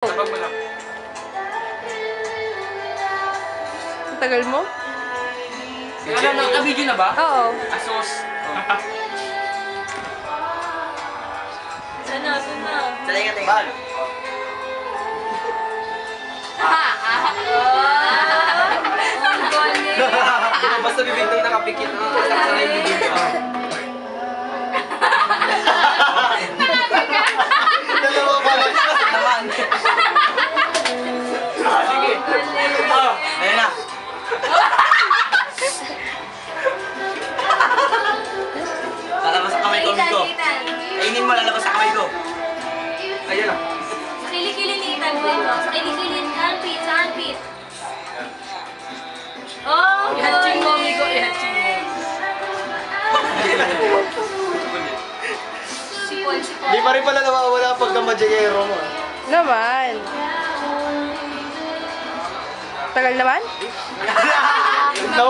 Sabag mo lang. Ang tagal mo? Ano, naka-video na ba? Oo. Asos. Sana. Sanay ka tingnan. Ang galing. Basta bibig nang nakapikit. Sanay yung bibig ko. Dalawa pa lang. Naman. Sige. Ayun na. Lalabas sa kamay ko, Migo. Kainin mo, lalabas sa kamay ko. Ayun na. Sa kilikili ni Ethan dito. Sa kilikili ni armpit, sa armpit. Oh, Ihatching mo, Migo. Ihatching mo. Sipon. Di pa rin pala nawawala pagka majayero mo. Naman. Tagal naman?